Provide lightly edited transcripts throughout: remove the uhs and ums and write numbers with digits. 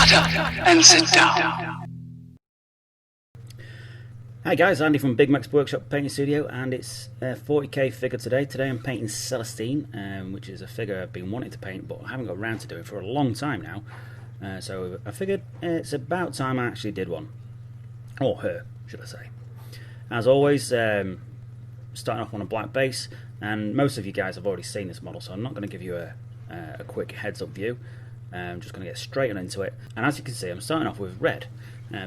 Shut up and sit down. Hi guys, Andy from Bigmeks Workshop Painting Studio, and it's a 40k figure today. Today I'm painting Celestine, which is a figure I've been wanting to paint but I haven't got around to doing for a long time now. So I figured it's about time I actually did one. Or her, should I say. As always, starting off on a black base, and most of you guys have already seen this model, so I'm not going to give you a quick heads up view. I'm just going to get straight on into it, and as you can see I'm starting off with red.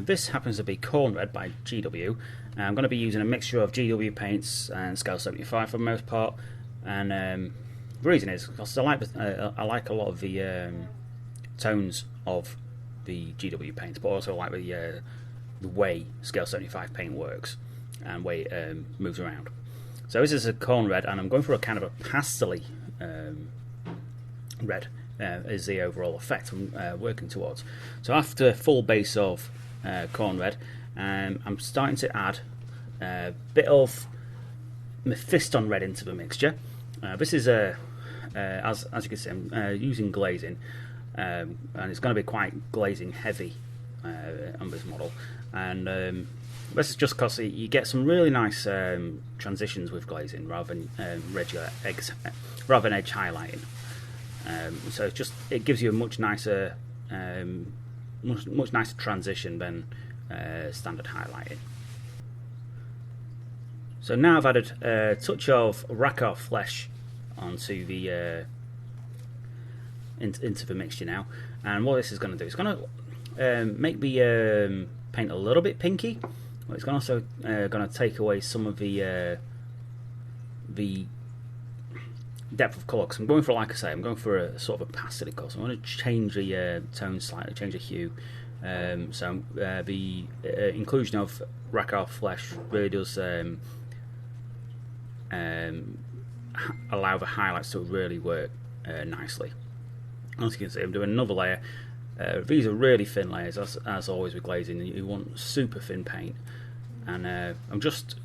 This happens to be KHORNE red by GW. I'm going to be using a mixture of GW paints and scale 75 for the most part, and the reason is because I like a lot of the tones of the GW paints, but also like the way scale 75 paint works and way it moves around. So this is a KHORNE red, and I'm going for a kind of a pastel-y red is the overall effect I'm working towards. So after a full base of KHORNE red, I'm starting to add a bit of MEPHISTON red into the mixture. This is as you can see, I'm using glazing, and it's going to be quite glazing heavy on this model. And this is just because you get some really nice transitions with glazing rather than edge highlighting. So it gives you a much nicer transition than standard highlighting. So now I've added a touch of RAKARTH flesh onto the into the mixture now, and what this is going to do, it's going to make the paint a little bit pinky. But it's also going to take away some of the depth of colour, because I'm going for, like I say, I'm going for a sort of a pastel colour, so I'm going to change the tone slightly, change the hue. So the inclusion of RAKARTH flesh really does allow the highlights to really work nicely. As you can see, I'm doing another layer. These are really thin layers, as always with glazing. You want super thin paint, and I'm just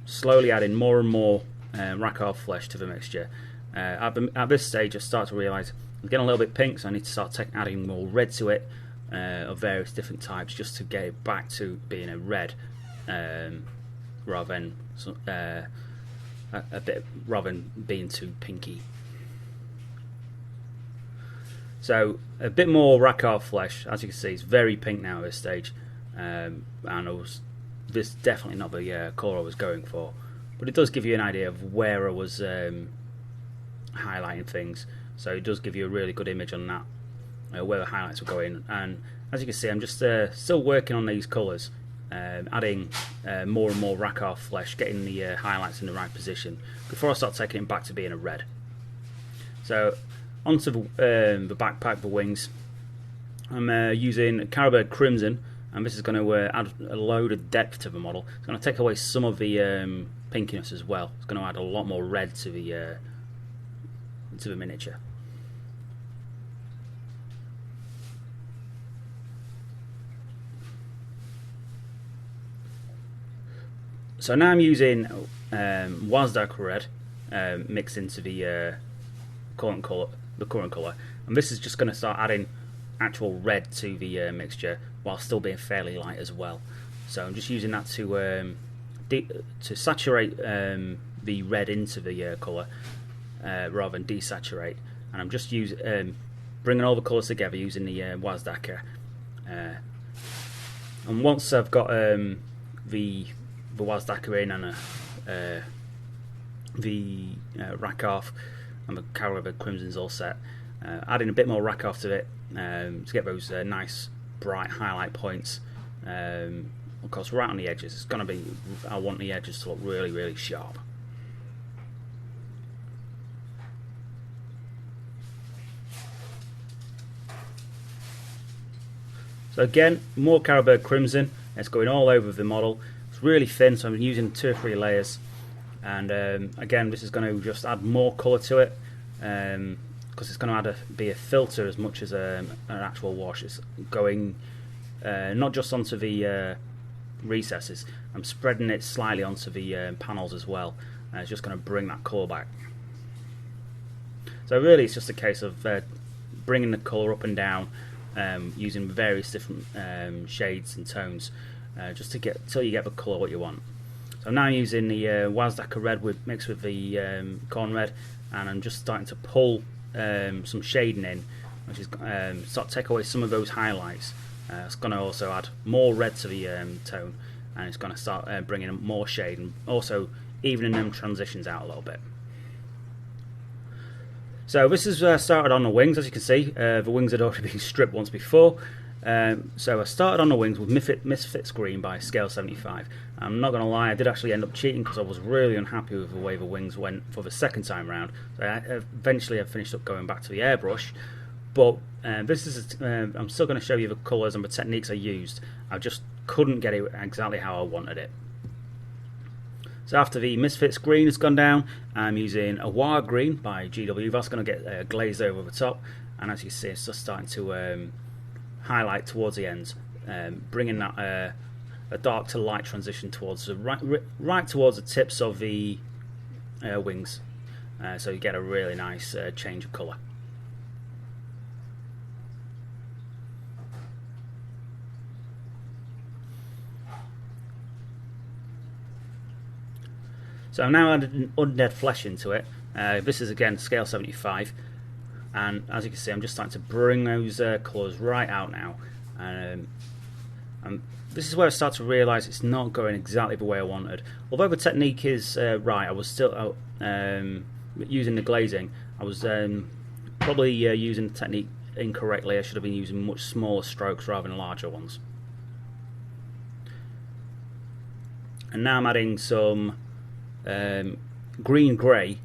slowly adding more and more RAKARTH flesh to the mixture. At this stage I start to realise I'm getting a little bit pink, so I need to start adding more red to it, of various different types, just to get it back to being a red, rather than being too pinky. So a bit more RAKARTH flesh. As you can see, it's very pink now at this stage, and this is definitely not the colour I was going for, but it does give you an idea of where I was highlighting things, so it does give you a really good image on that, where the highlights were going. And as you can see, I'm just still working on these colours, adding more and more RAKARTH flesh, getting the highlights in the right position before I start taking it back to being a red. So onto the backpack, the wings, I'm using CARRBURG Crimson, and this is going to add a load of depth to the model. It's going to take away some of the pinkiness as well. It's going to add a lot more red to the miniature. So now I'm using WAZDAKKA red mixed into the current colour, and this is just going to start adding actual red to the mixture while still being fairly light as well. So I'm just using that to saturate the red into the colour, rather than desaturate, and I'm just bringing all the colours together using the WAZDAKKA. And once I've got the WAZDAKKA in and the RAKARTH and the CARRBURG Crimson's all set, adding a bit more RAKARTH to it to get those nice bright highlight points. Of course, right on the edges. It's going to be, I want the edges to look really, really sharp. So again, more CARRBURG Crimson. It's going all over the model. It's really thin, so I'm using 2 or 3 layers. And again, this is going to just add more colour to it, because it's going to be a filter as much as an actual wash. It's going not just onto the recesses. I'm spreading it slightly onto the panels as well. It's just going to bring that colour back. So really, it's just a case of bringing the colour up and down, using various different shades and tones, just to get till you get the colour what you want. So I'm now using the WAZDAKKA red mixed with the KHORNE red, and I'm just starting to pull some shading in, which is start to take away some of those highlights. It's going to also add more red to the tone, and it's going to start bringing in more shade and also evening them transitions out a little bit. So this is started on the wings. As you can see, the wings had already been stripped once before. So I started on the wings with MISFITS green by scale 75. I'm not going to lie, I did actually end up cheating because I was really unhappy with the way the wings went for the second time round. So eventually I finished up going back to the airbrush. But this is I'm still going to show you the colours and the techniques I used. I just couldn't get it exactly how I wanted it. So after the MISFITS green has gone down, I'm using a WAAAGH green by GW. That's going to get glazed over the top, and as you see, it's just starting to highlight towards the ends, bringing that a dark to light transition towards the right towards the tips of the wings, so you get a really nice change of colour. So I've now added an undead flesh into it. This is again scale 75, and as you can see, I'm just starting to bring those colours right out now. And this is where I start to realise it's not going exactly the way I wanted. Although the technique is right, I was still using the glazing. I was probably using the technique incorrectly. I should have been using much smaller strokes rather than larger ones. And now I'm adding some green grey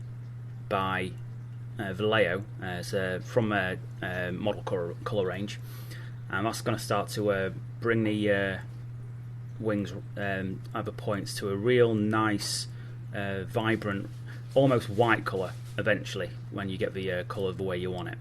by Vallejo, from a model colour range, and that's going to start to bring the wings other points to a real nice vibrant, almost white colour eventually when you get the colour the way you want it.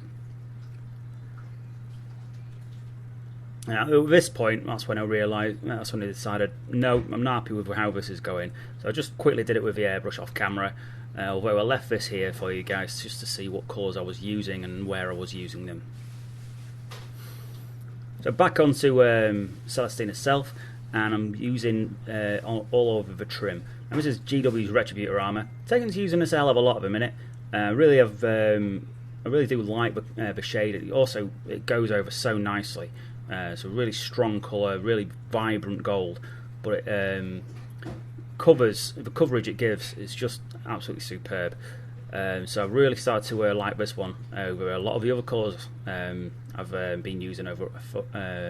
Now, at this point, that's when I decided, no, I'm not happy with how this is going. So I just quickly did it with the airbrush off camera, although I left this here for you guys just to see what colours I was using and where I was using them. So back onto Celestine itself, and I'm using all over the trim. And this is GW's Retributor armour. Taking to using this a hell of a lot at the minute. I really do like the shade. It goes over so nicely. It's a really strong colour, really vibrant gold, but it the coverage it gives is just absolutely superb. So I've really started to like this one over a lot of the other colours I've been using over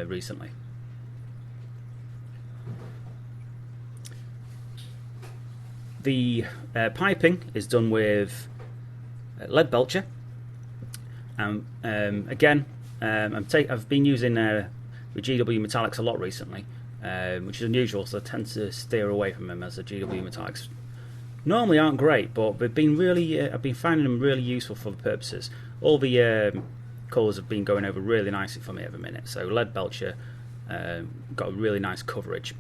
recently. The piping is done with LEADBELCHER. Again, I've been using the GW metallics a lot recently, which is unusual, so I tend to steer away from them, as the GW metallics normally aren't great, but they've been really, I've been finding them really useful for the purposes. All the colours have been going over really nicely for me at the minute, so LEADBELCHER got a really nice coverage.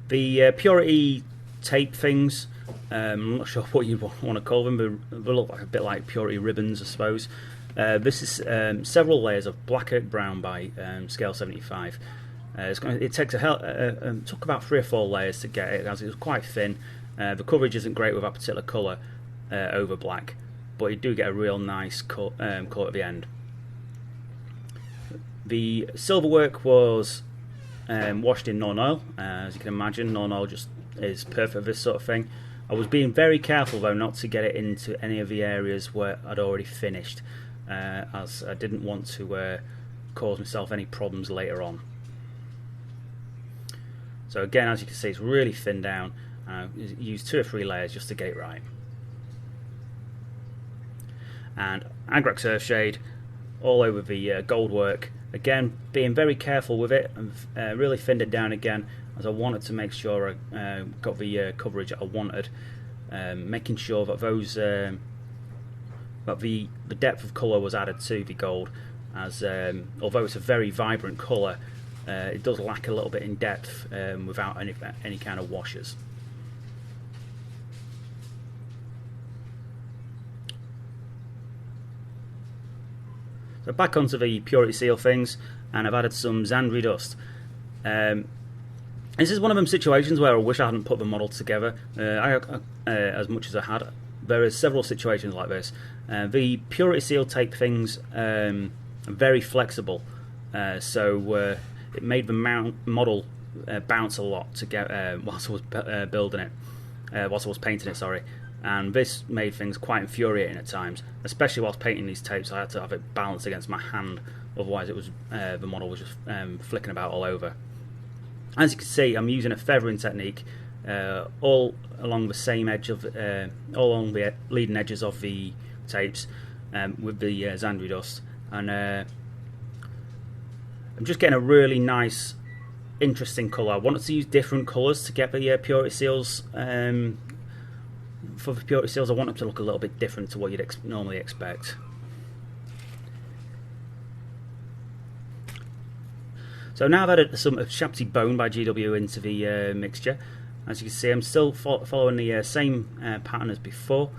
The Purity tape things, I'm not sure what you want to call them, but they look like a bit like Purity ribbons, I suppose. This is several layers of BLACKERT brown by scale 75. It takes took about 3 or 4 layers to get it, as it was quite thin. The coverage isn't great with that particular colour over black, but you do get a real nice colour at the end. The silver work was washed in non-oil. As you can imagine, non-oil just is perfect for this sort of thing. I was being very careful though not to get it into any of the areas where I'd already finished, as I didn't want to cause myself any problems later on. So again, as you can see, it's really thinned down. Use 2 or 3 layers just to get it right. And Agrax Earthshade all over the gold work. Again, being very careful with it, and really thinned it down again, as I wanted to make sure I got the coverage that I wanted, making sure that those that the depth of colour was added to the gold, as although it's a very vibrant colour, it does lack a little bit in depth without any kind of washes. So back onto the Purity Seal things, and I've added some ZANDRI dust. This is one of them situations where I wish I hadn't put the model together as much as I had. There are several situations like this. The Purity Seal tape things are very flexible, so it made the model bounce a lot to get whilst I was building it, whilst I was painting it. Sorry, and this made things quite infuriating at times, especially whilst painting these tapes. I had to have it balanced against my hand, otherwise it was the model was just flicking about all over. As you can see, I'm using a feathering technique all along the same edge of, all along the leading edges of the tapes with the ZANDRI dust, and I'm just getting a really nice, interesting colour. I wanted to use different colours to get the Purity Seals. For the Purity Seals, I want them to look a little bit different to what you'd normally expect. So now I've added some USHABTI Bone by GW into the mixture. As you can see, I'm still following the same pattern as before.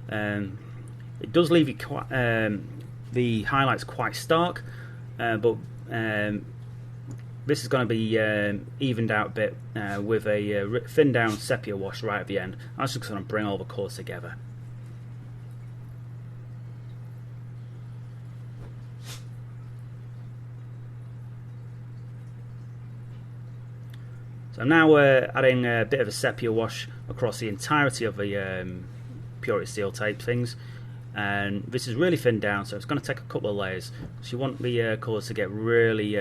It does leave you quite, the highlights quite stark, but this is going to be evened out a bit with a thinned down sepia wash right at the end. That's just going to bring all the colours together. So now we're adding a bit of a sepia wash across the entirety of the Purity Seal tape things, and this is really thinned down, so it's going to take a couple of layers. So you want the colours to get really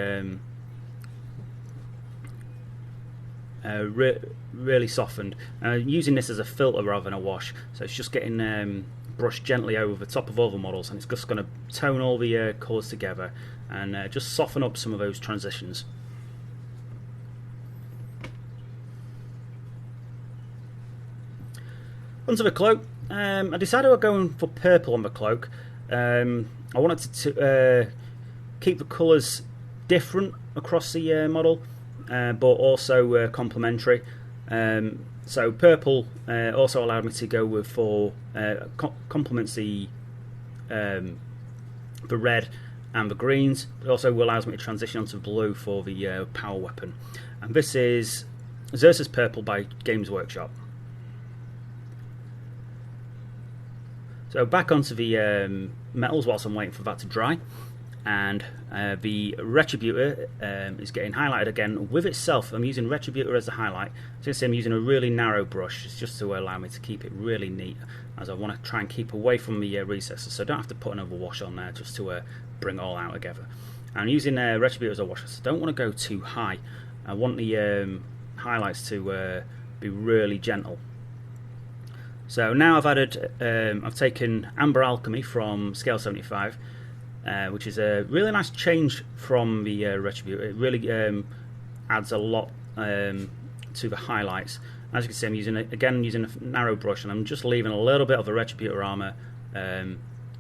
really softened. Using this as a filter rather than a wash, so it's just getting brushed gently over the top of all the models, and it's just going to tone all the colours together and just soften up some of those transitions. Onto the cloak, I decided we're going for purple on the cloak. I wanted to keep the colours different across the model, but also complementary. So purple also allowed me to go with complements the red and the greens. It also allows me to transition onto blue for the power weapon. And this is Xerxes Purple by Games Workshop. So back onto the metals whilst I'm waiting for that to dry, and the Retributor is getting highlighted again with itself. I'm using Retributor as the highlight. As you can see, I'm using a really narrow brush. It's just to allow me to keep it really neat, as I want to try and keep away from the recesses, so I don't have to put another wash on there just to bring it all out together. I'm using Retributor as a washer, so I don't want to go too high. I want the highlights to be really gentle. So now I've added, I've taken Amber Alchemy from Scale 75, which is a really nice change from the Retributor. It really adds a lot to the highlights. As you can see, I'm using using a narrow brush, and I'm just leaving a little bit of the Retributor armour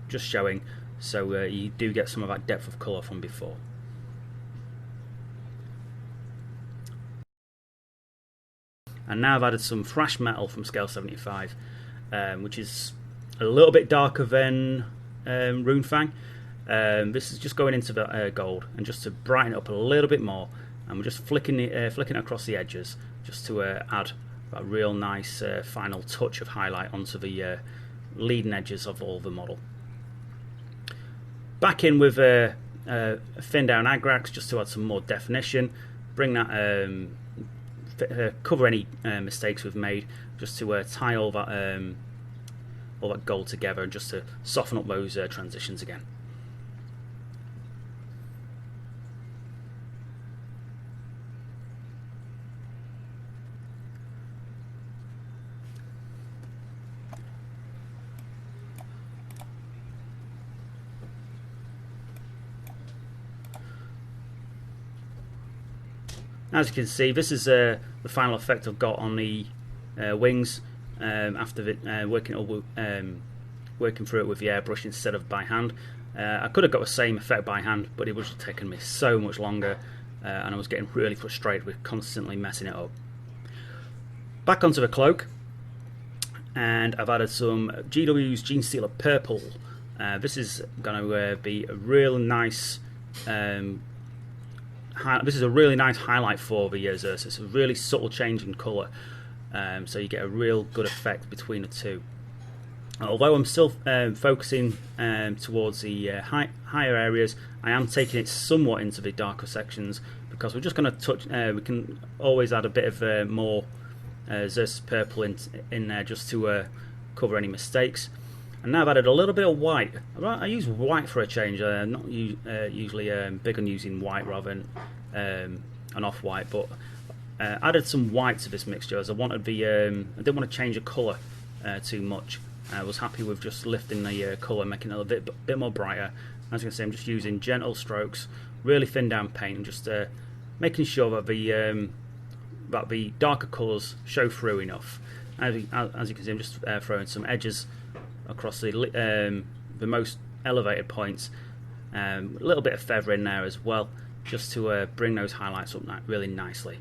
just showing, so you do get some of that depth of colour from before. And now I've added some Thrash Metal from Scale 75, which is a little bit darker than Runefang. This is just going into the gold, and just to brighten it up a little bit more, and we're just flicking it across the edges, just to add that real nice final touch of highlight onto the leading edges of all the model. Back in with a thin down Agrax just to add some more definition, bring that cover any mistakes we've made, just to tie all that gold together, and just to soften up those transitions again. As you can see, this is the final effect I've got on the wings after working through it with the airbrush instead of by hand. I could have got the same effect by hand, but it was just taking me so much longer, and I was getting really frustrated with constantly messing it up. Back onto the cloak, and I've added some GW's Genestealer Purple This is going to be a real nice. This is a really nice highlight for the ZEREUS. It's a really subtle change in colour, so you get a real good effect between the two. Although I'm still focusing towards the higher areas, I am taking it somewhat into the darker sections, because we're just going to touch. We can always add a bit of more ZEREUS purple in there just to cover any mistakes. And now I've added a little bit of white. I use white for a change. I'm not usually big on using white rather than an off-white, but added some white to this mixture as I wanted the. I didn't want to change the colour too much. I was happy with just lifting the colour, making it a bit more brighter. As you can see, I'm just using gentle strokes, really thin down paint, and just making sure that the darker colours show through enough. As you can see, I'm just throwing some edges across the most elevated points, a little bit of feather in there as well, just to bring those highlights up really nicely.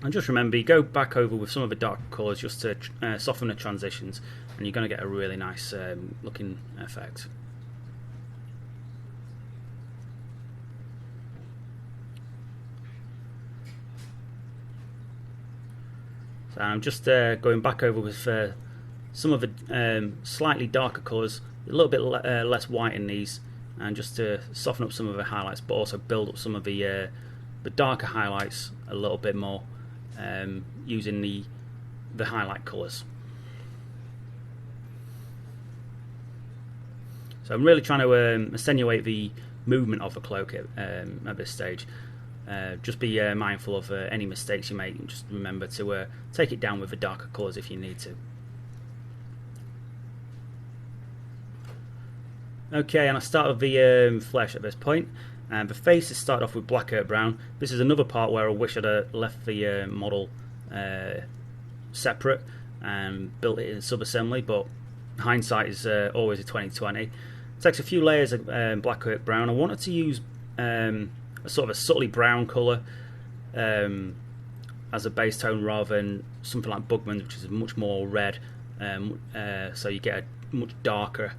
And just remember, you go back over with some of the darker colours just to soften the transitions, and you're going to get a really nice looking effect. So I'm just going back over with some of the slightly darker colours, a little bit less white in these, and just to soften up some of the highlights, but also build up some of the darker highlights a little bit more, using the highlight colours. So I'm really trying to attenuate the movement of the cloak at this stage. Just be mindful of any mistakes you make, and just remember to take it down with the darker colours if you need to. Okay, and I start with the flesh at this point. The face is started off with BLACKERT brown. This is another part where I wish I'd left the model separate and built it in sub-assembly, but hindsight is always a 20/20. It takes a few layers of BLACKERT brown. I wanted to use a sort of a subtly brown colour as a base tone rather than something like Bigmeks, which is much more red, so you get a much darker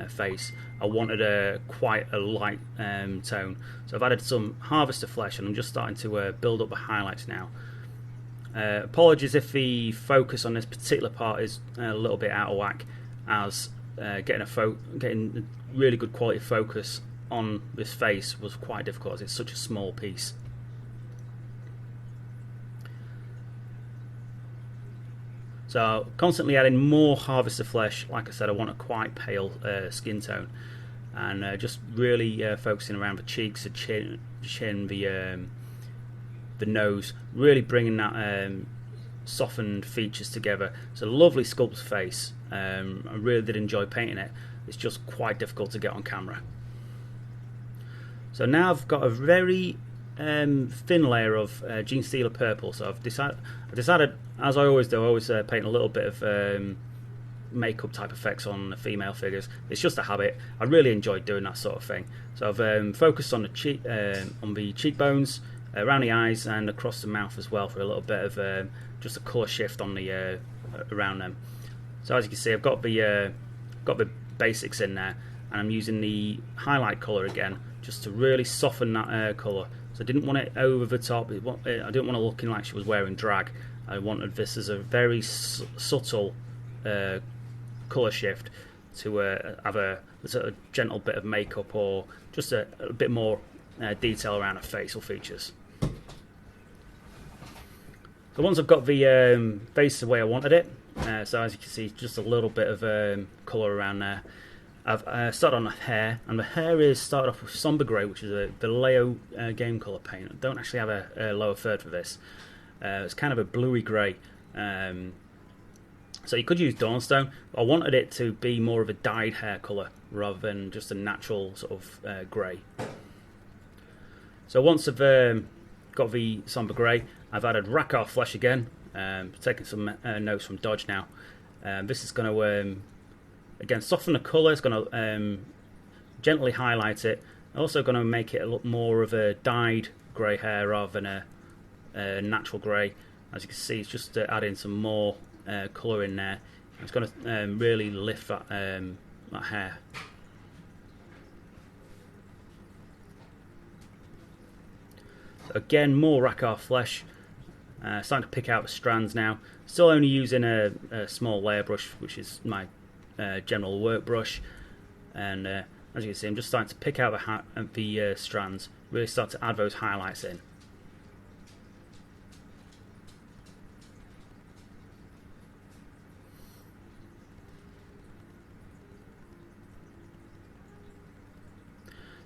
face. I wanted quite a light tone, so I've added some harvester flesh, and I'm just starting to build up the highlights now. Apologies if the focus on this particular part is a little bit out of whack, as getting a really good quality focus on this face was quite difficult as it's such a small piece. So constantly adding more harvester flesh. Like I said, I want a quite pale skin tone, and just really focusing around the cheeks, the chin, the nose, really bringing that softened features together. It's a lovely sculpted face. I really did enjoy painting it. It's just quite difficult to get on camera. So now I've got a very thin layer of GENESTEALER purple. So I decided, as I always do, I always paint a little bit of makeup type effects on the female figures. It's just a habit. I really enjoyed doing that sort of thing. So I've focused on the cheekbones, around the eyes, and across the mouth as well for a little bit of just a colour shift on the around them. So as you can see, I've got the basics in there, and I'm using the highlight colour again just to really soften that colour. So I didn't want it over the top. I didn't want it looking like she was wearing drag. I wanted this as a very subtle colour shift to have a sort of gentle bit of makeup, or just a bit more detail around her facial features. So once I've got the face the way I wanted it, so as you can see, just a little bit of colour around there. I've started on the hair, and the hair is started off with Somber Grey, which is the Leo game colour paint. I don't actually have a lower third for this. It's kind of a bluey grey. So you could use Dawnstone, but I wanted it to be more of a dyed hair colour rather than just a natural sort of grey. So once I've got the Somber Grey, I've added RAKARTH flesh again, taking some notes from Dodge now. This is going to again soften the colour. It's going to gently highlight it. Also going to make it look more of a dyed grey hair rather than a natural grey. As you can see, it's just adding some more colour in there. It's going to really lift that that hair. So again, more RAKARTH flesh. Starting to pick out the strands now. Still only using a small layer brush, which is my general work brush. And as you can see, I'm just starting to pick out the strands. Really start to add those highlights in.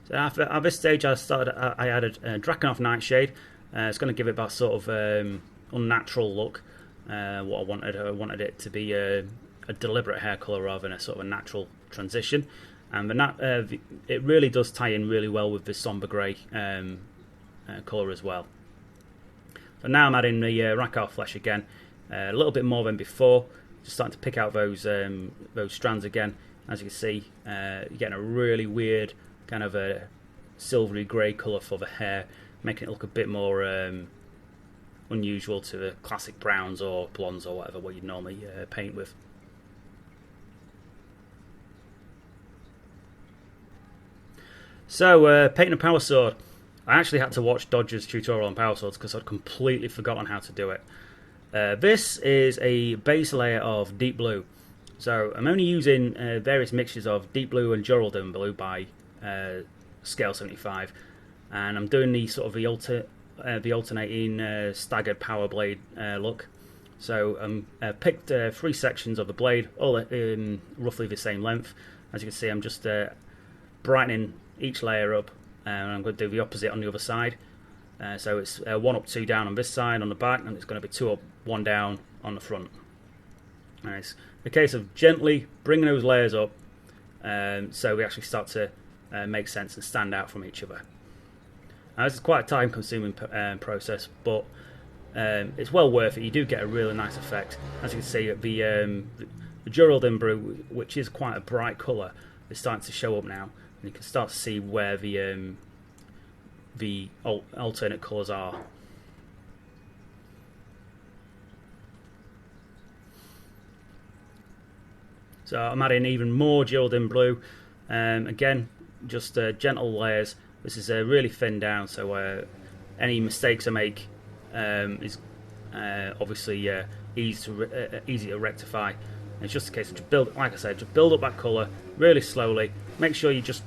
So at this stage, I added Drakenhof Nightshade. It's going to give it that sort of unnatural look. What I wanted it to be a deliberate hair colour rather than a sort of a natural transition. And it really does tie in really well with the sombre grey colour as well. So now I'm adding the RAKARTH flesh again, a little bit more than before. Just starting to pick out those strands again. As you can see, you're getting a really weird kind of a silvery grey colour for the hair, making it look a bit more unusual to the classic browns or blondes or whatever what you'd normally paint with. So painting a power sword. I actually had to watch Dodger's tutorial on power swords because I'd completely forgotten how to do it. This is a base layer of deep blue. So I'm only using various mixtures of deep blue and JORYLDIN blue by scale 75, and I'm doing the sort of the alternating staggered power blade look. So I picked 3 sections of the blade, all roughly the same length. As you can see, I'm just brightening each layer up, and I'm going to do the opposite on the other side. So it's 1 up, 2 down on this side on the back, and it's going to be 2 up, 1 down on the front. And it's a case of gently bringing those layers up, so we actually start to make sense and stand out from each other. Now, this is quite a time-consuming process, but it's well worth it. You do get a really nice effect. As you can see, the JORYLDIN blue, which is quite a bright colour, is starting to show up now, and you can start to see where the alternate colours are. So I'm adding even more JORYLDIN blue. Again, just gentle layers. This is really thin down, so any mistakes I make is obviously easy to rectify. And it's just a case of just like I said, just build up that colour really slowly. Make sure you just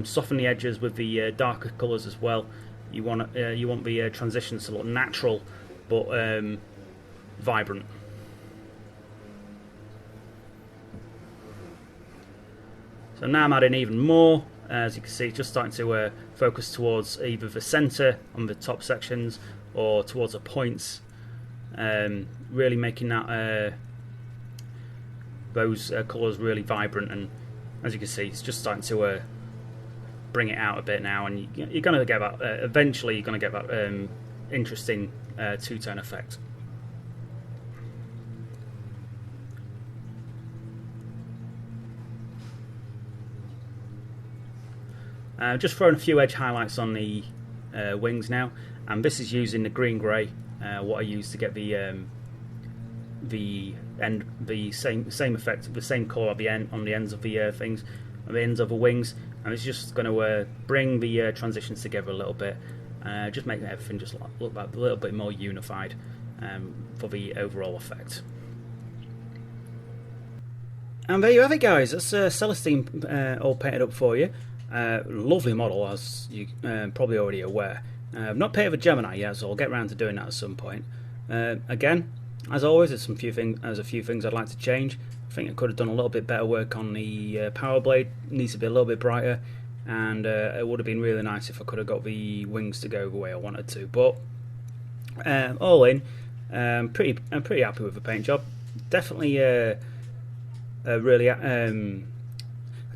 soften the edges with the darker colours as well. You want the transitions to look natural, but vibrant. So now I'm adding even more. As you can see, it's just starting to focus towards either the centre on the top sections or towards the points, really making that those colours really vibrant. And as you can see, it's just starting to bring it out a bit now, and you're going to get that eventually. You're going to get that interesting two-tone effect. Just throwing a few edge highlights on the wings now, and this is using the green grey, what I use to get the same effect, the same colour at the end on the ends of the things, on the ends of the wings, and it's just going to bring the transitions together a little bit, just making everything just look like a little bit more unified for the overall effect. And there you have it, guys. That's Celestine all painted up for you. Lovely model, as you probably already aware. I've not painted a Gemini yet, so I'll get around to doing that at some point. Again, as always, there's a few things I'd like to change. I think I could have done a little bit better work on the power blade. It needs to be a little bit brighter, and it would have been really nice if I could have got the wings to go the way I wanted to. But all in, I'm pretty happy with the paint job. Definitely, I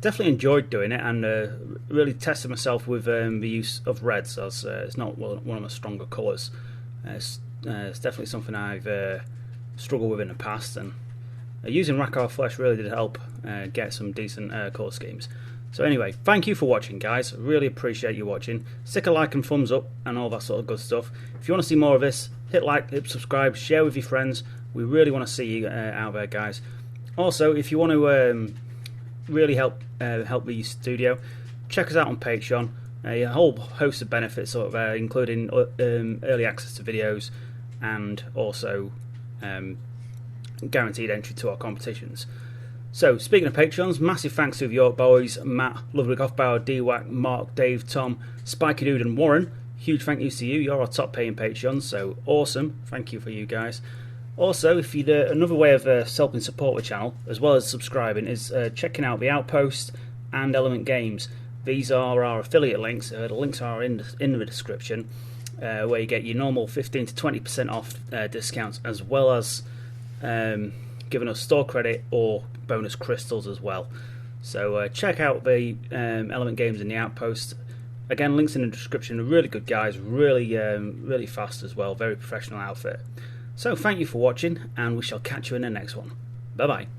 definitely enjoyed doing it, and really tested myself with the use of reds, as it's not one of my stronger colours. It's definitely something I've struggled with in the past, and using RAKARTH flesh really did help get some decent colour schemes. So anyway, thank you for watching, guys. I really appreciate you watching. Stick a like and thumbs up and all that sort of good stuff. If you want to see more of this, hit like, hit subscribe, share with your friends. We really want to see you out there, guys. Also, if you want to really help the studio. Check us out on Patreon. A whole host of benefits, sort of including early access to videos and also guaranteed entry to our competitions. So, speaking of Patreons, massive thanks to the York Boys, Matt, Ludwig Hofbauer, DWAC, Mark, Dave, Tom, Spiky Dude and Warren. Huge thank yous to you. You're our top paying Patreons, so awesome. Thank you for you guys. Also, if you'd another way of helping support the channel, as well as subscribing, is checking out the Outpost and Element Games. These are our affiliate links. The links are in the description, where you get your normal 15 to 20% off discounts, as well as giving us store credit or bonus crystals as well. So check out the Element Games and the Outpost. Again, links in the description. They're really good guys, really fast as well, very professional outfit. So thank you for watching, and we shall catch you in the next one. Bye bye.